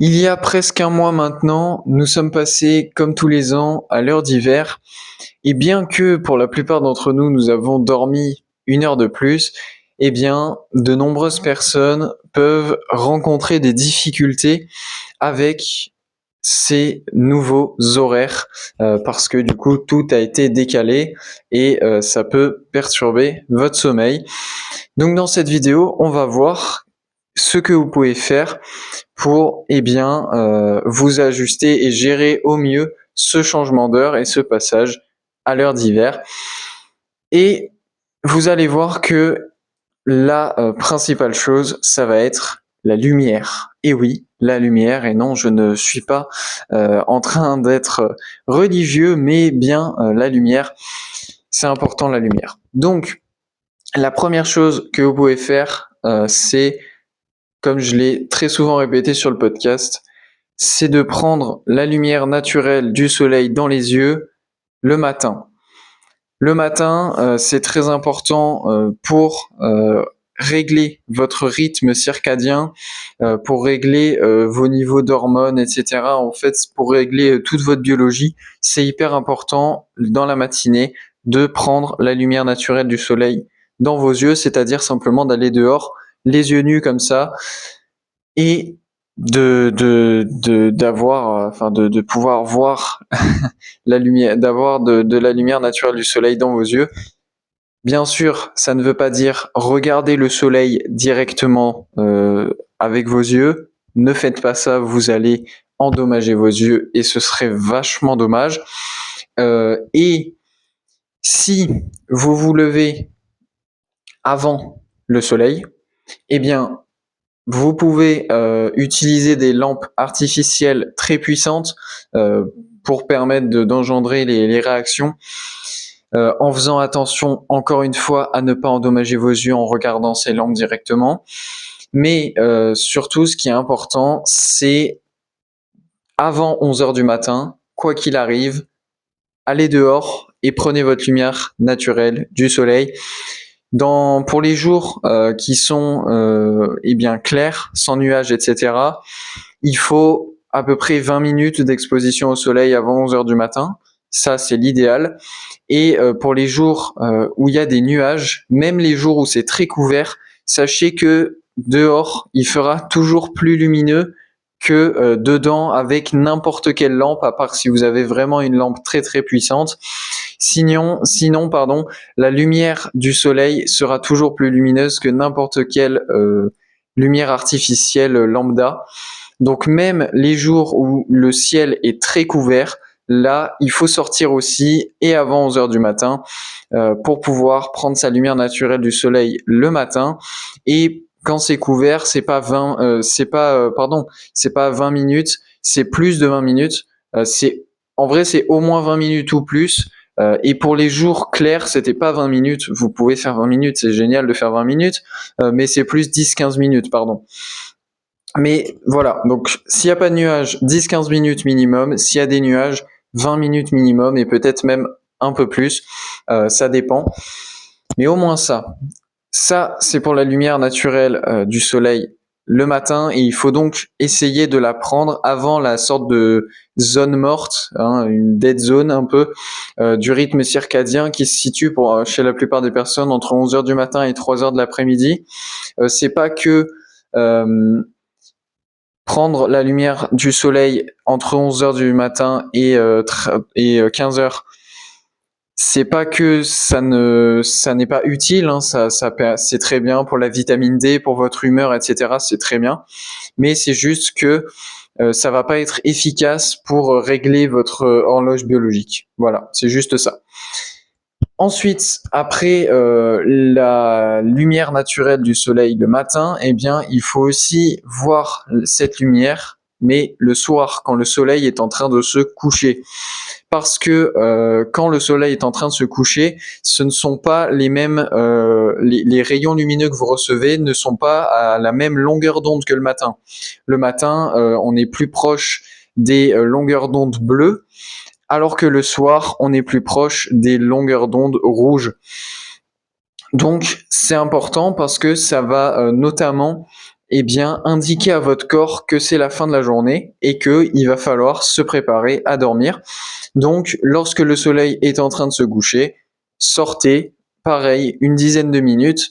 Il y a presque un mois maintenant, nous sommes passés, comme tous les ans, à l'heure d'hiver, et bien que pour la plupart d'entre nous, nous avons dormi 1 heure de plus, eh bien, de nombreuses personnes peuvent rencontrer des difficultés avec ces nouveaux horaires, parce que du coup, tout a été décalé et ça peut perturber votre sommeil. Donc dans cette vidéo, on va voir ce que vous pouvez faire pour vous ajuster et gérer au mieux ce changement d'heure et ce passage à l'heure d'hiver. Et vous allez voir que la principale chose, ça va être la lumière. Et oui, la lumière, et non, je ne suis pas en train d'être religieux, mais bien la lumière. C'est important, la lumière. Donc, la première chose que vous pouvez faire, c'est, comme je l'ai très souvent répété sur le podcast, c'est de prendre la lumière naturelle du soleil dans les yeux le matin. Le matin, c'est très important pour régler votre rythme circadien, pour régler vos niveaux d'hormones, etc. En fait, pour régler toute votre biologie, c'est hyper important dans la matinée de prendre la lumière naturelle du soleil dans vos yeux, c'est-à-dire simplement d'aller dehors, les yeux nus comme ça, et de pouvoir voir la lumière, d'avoir de la lumière naturelle du soleil dans vos yeux. Bien sûr, ça ne veut pas dire regarder le soleil directement avec vos yeux. Ne faites pas ça, vous allez endommager vos yeux et ce serait vachement dommage. Et si vous vous levez avant le soleil, eh bien, vous pouvez utiliser des lampes artificielles très puissantes pour permettre d'engendrer les réactions, en faisant attention, encore une fois, à ne pas endommager vos yeux en regardant ces lampes directement. Mais surtout, ce qui est important, c'est avant 11 heures du matin, quoi qu'il arrive, allez dehors et prenez votre lumière naturelle du soleil. Pour les jours qui sont clairs, sans nuages, etc., il faut à peu près 20 minutes d'exposition au soleil avant 11 heures du matin. Ça, c'est l'idéal. Et pour les jours où il y a des nuages, même les jours où c'est très couvert, sachez que dehors, il fera toujours plus lumineux que dedans avec n'importe quelle lampe, à part si vous avez vraiment une lampe très très puissante. Sinon, la lumière du soleil sera toujours plus lumineuse que n'importe quelle lumière artificielle lambda. Donc même les jours où le ciel est très couvert, là, il faut sortir aussi et avant 11 heures du matin pour pouvoir prendre sa lumière naturelle du soleil le matin. Et quand c'est couvert, c'est pas 20 minutes, c'est plus de 20 minutes. En vrai, c'est au moins 20 minutes ou plus. Et pour les jours clairs, c'était pas 20 minutes. Vous pouvez faire 20 minutes, c'est génial de faire 20 minutes, mais c'est plus 10-15 minutes, pardon. Mais voilà, donc s'il n'y a pas de nuages, 10-15 minutes minimum. S'il y a des nuages, 20 minutes minimum et peut-être même un peu plus. Ça dépend. Mais au moins ça. Ça, c'est pour la lumière naturelle du soleil le matin et il faut donc essayer de la prendre avant la sorte de zone morte, hein, une dead zone un peu du rythme circadien qui se situe chez la plupart des personnes entre 11 heures du matin et 3 heures de l'après-midi. C'est pas que prendre la lumière du soleil entre 11 heures du matin et 15 heures, c'est pas que ça n'est pas utile, hein, c'est très bien pour la vitamine D, pour votre humeur, etc. C'est très bien, mais c'est juste que ça va pas être efficace pour régler votre horloge biologique. Voilà, c'est juste ça. Ensuite, après la lumière naturelle du soleil le matin, eh bien, il faut aussi voir cette lumière, mais le soir, quand le soleil est en train de se coucher. Parce que quand le soleil est en train de se coucher, ce ne sont pas les mêmes, les rayons lumineux que vous recevez ne sont pas à la même longueur d'onde que le matin. Le matin, on est plus proche des longueurs d'onde bleues, alors que le soir, on est plus proche des longueurs d'onde rouges. Donc, c'est important parce que ça va notamment eh bien, indiquez à votre corps que c'est la fin de la journée et qu'il va falloir se préparer à dormir. Donc, lorsque le soleil est en train de se coucher, sortez, pareil, une dizaine de minutes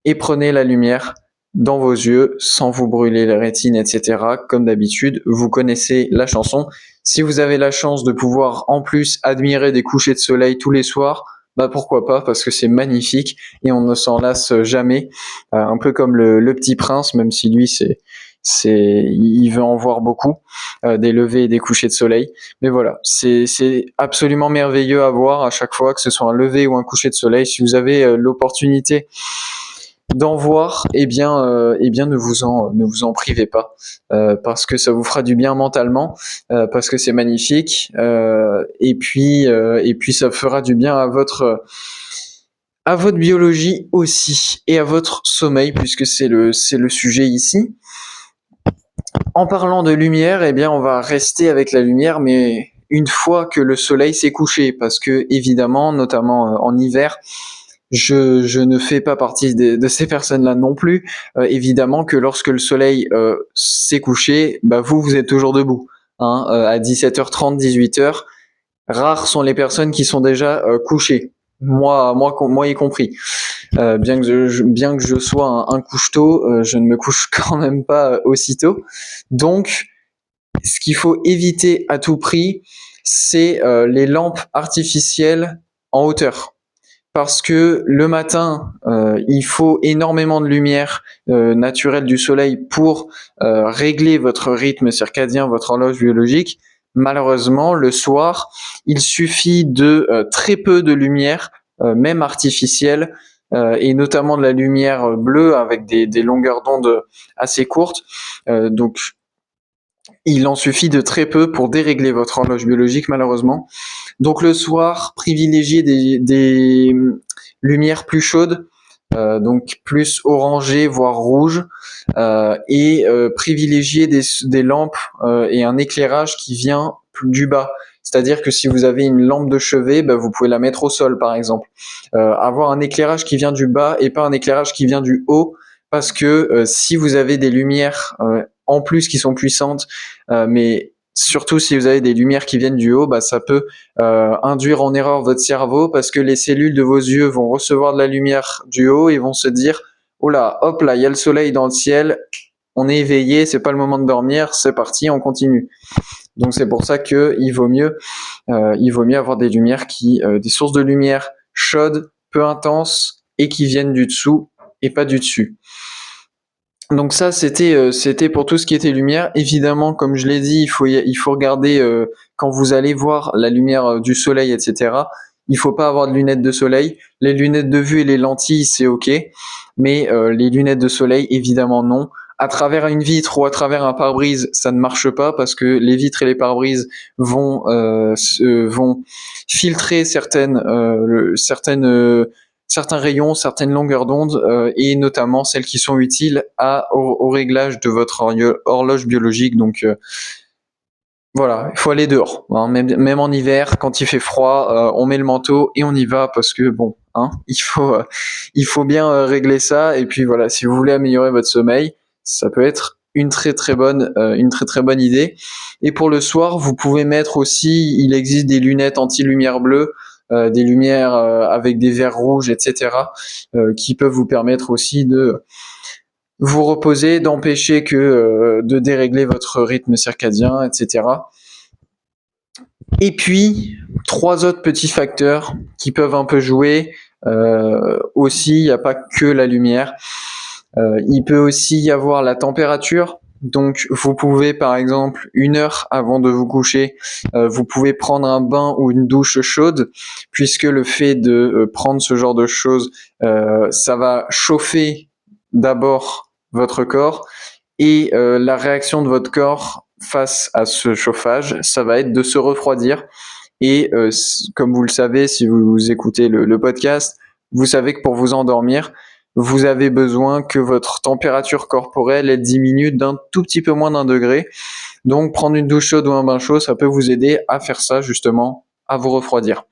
et prenez la lumière dans vos yeux sans vous brûler les rétines, etc. Comme d'habitude, vous connaissez la chanson. Si vous avez la chance de pouvoir en plus admirer des couchers de soleil tous les soirs, bah pourquoi pas, parce que c'est magnifique et on ne s'en lasse jamais. Un peu comme le Petit Prince, même si lui il veut en voir beaucoup, des levées et des couchers de soleil. Mais voilà, c'est absolument merveilleux à voir à chaque fois, que ce soit un lever ou un coucher de soleil. Si vous avez l'opportunité d'en voir, ne vous en privez pas, parce que ça vous fera du bien mentalement, parce que c'est magnifique, et puis ça fera du bien à votre biologie aussi et à votre sommeil, puisque c'est le sujet ici. En parlant de lumière, eh bien, on va rester avec la lumière, mais une fois que le soleil s'est couché, parce que évidemment, notamment en hiver, je ne fais pas partie de ces personnes-là non plus. Évidemment que lorsque le soleil s'est couché, bah vous êtes toujours debout. Hein, à 17h30, 18h, rares sont les personnes qui sont déjà couchées. Moi y compris. Bien que je sois un couche-tôt, je ne me couche quand même pas aussitôt. Donc, ce qu'il faut éviter à tout prix, c'est les lampes artificielles en hauteur. Parce que le matin, il faut énormément de lumière naturelle du soleil pour régler votre rythme circadien, votre horloge biologique. Malheureusement, le soir, il suffit de très peu de lumière, même artificielle, et notamment de la lumière bleue avec des longueurs d'onde assez courtes. Donc, il en suffit de très peu pour dérégler votre horloge biologique, malheureusement. Donc le soir, privilégiez des lumières plus chaudes, donc plus orangées, voire rouges, et privilégiez des lampes et un éclairage qui vient du bas. C'est-à-dire que si vous avez une lampe de chevet, bah, vous pouvez la mettre au sol, par exemple. Avoir un éclairage qui vient du bas et pas un éclairage qui vient du haut, parce que si vous avez des lumières en plus qui sont puissantes, mais surtout si vous avez des lumières qui viennent du haut, bah, ça peut induire en erreur votre cerveau, parce que les cellules de vos yeux vont recevoir de la lumière du haut et vont se dire « Oh là, hop là, il y a le soleil dans le ciel, on est éveillé, c'est pas le moment de dormir, c'est parti, on continue ». Donc c'est pour ça que il vaut mieux avoir des lumières des sources de lumière chaudes, peu intenses et qui viennent du dessous et pas du dessus. Donc ça, c'était pour tout ce qui était lumière. Évidemment, comme je l'ai dit, il faut regarder quand vous allez voir la lumière du soleil, etc. Il faut pas avoir de lunettes de soleil. Les lunettes de vue et les lentilles, c'est ok, mais les lunettes de soleil, évidemment non. À travers une vitre ou à travers un pare-brise, ça ne marche pas, parce que les vitres et les pare-brises vont filtrer certains rayons, certaines longueurs d'onde, et notamment celles qui sont utiles au réglage de votre horloge biologique. Donc voilà, il faut aller dehors, hein, même en hiver, quand il fait froid, on met le manteau et on y va, parce que bon, hein, il faut bien régler ça. Et puis voilà, si vous voulez améliorer votre sommeil, ça peut être une très très bonne idée. Et pour le soir, vous pouvez mettre aussi, il existe des lunettes anti-lumière bleue, des lumières avec des verres rouges, etc., qui peuvent vous permettre aussi de vous reposer, d'empêcher de dérégler votre rythme circadien, etc. Et puis, 3 autres petits facteurs qui peuvent un peu jouer aussi. Il n'y a pas que la lumière. Il peut aussi y avoir la température. Donc, vous pouvez, par exemple, 1 heure avant de vous coucher, vous pouvez prendre un bain ou une douche chaude, puisque le fait de prendre ce genre de choses, ça va chauffer d'abord votre corps, et la réaction de votre corps face à ce chauffage, ça va être de se refroidir. Et comme vous le savez, si vous écoutez le podcast, vous savez que pour vous endormir, vous avez besoin que votre température corporelle elle diminue d'un tout petit peu moins d'1 degré. Donc prendre une douche chaude ou un bain chaud, ça peut vous aider à faire ça, justement, à vous refroidir.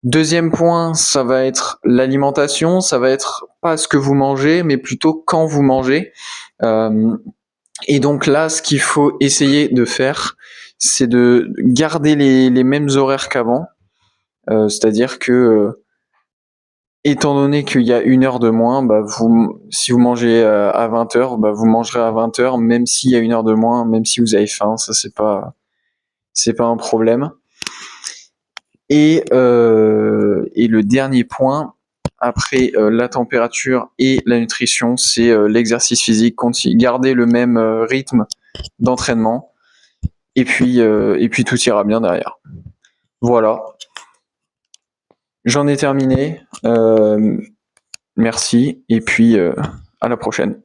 Deuxième point, ça va être l'alimentation, ça va être pas ce que vous mangez, mais plutôt quand vous mangez. Et donc là, ce qu'il faut essayer de faire, c'est de garder les mêmes horaires qu'avant. C'est-à-dire que, étant donné qu'il y a 1 heure de moins, si vous mangez à 20h, vous mangerez à 20h, même s'il y a 1 heure de moins, même si vous avez faim, ça c'est pas un problème. Et le dernier point, après la température et la nutrition, c'est l'exercice physique, garder le même rythme d'entraînement, et puis tout ira bien derrière. Voilà, j'en ai terminé. Merci, et puis à la prochaine.